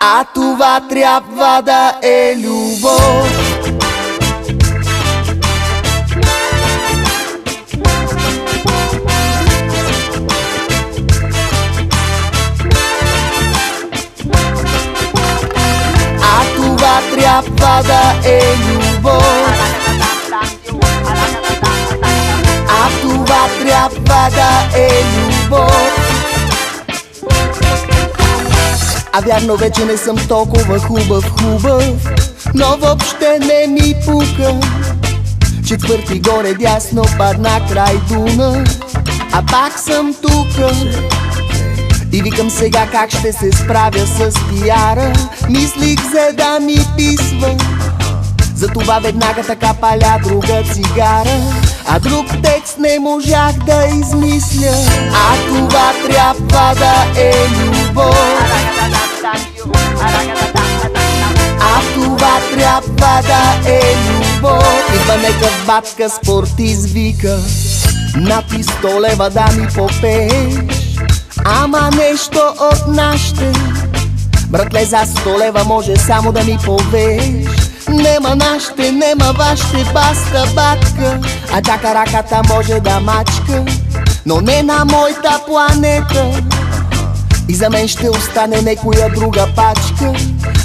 А това трябва да е любов. А това трябва да е любов. А това трябва да е любов. А вярно вече не съм толкова хубав, но въобще не ми пука. Четвърти горе дясно падна край Дуна, а пак съм тука. И викам сега как ще се справя с пиара. Мислих взе да ми писва, затова веднага така паля друга цигара. А друг текст не можах да измисля. А това трябва да е любов. А това трябва да е любов. Идва некъв батка спортист вика: на ти 100 лева да ми попееш, ама нещо от нашите. Братле, за 100 лева може само да ми повееш. Нема нашите, нема вашите, баста батка. А чака раката може да мачка, но не на моята планета. И за мен ще остане некоя друга пачка,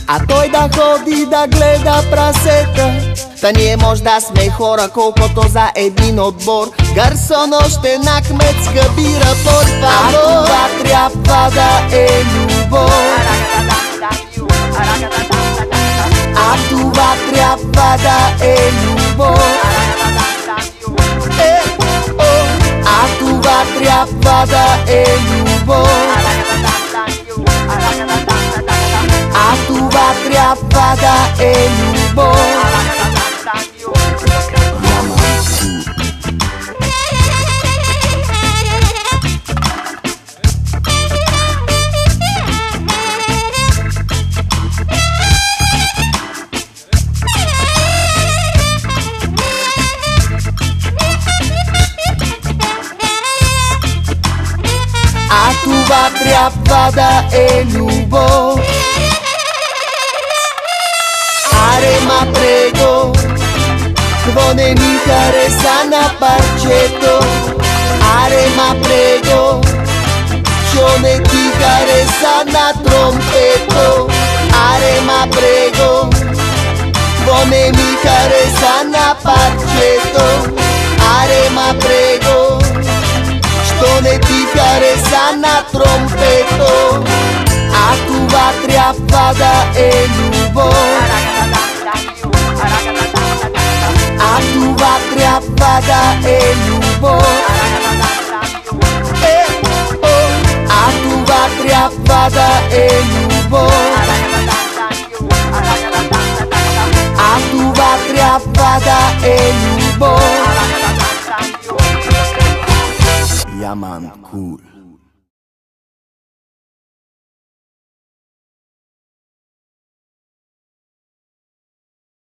а той да ходи да гледа прасета. Та ние може да сме хора колкото за един отбор. Гарсон още на кметска бира, por favor. А това трябва да е любов. А това трябва да е любов. А това трябва да е любов. А това трябва да е любов. А това трябва да е любов. Аре ма прего, кво не ми хареса на парчето. Аре ма прего, що не ти хареса на тромпето. Аре ма прего, кво не ми хареса на парчето. Аре ма прего, що не ти хареса на тромпето. А това трябва да е любов. А това трябва да е любов. А това трябва да е любов. А това трябва да е любов. Ja man, cool.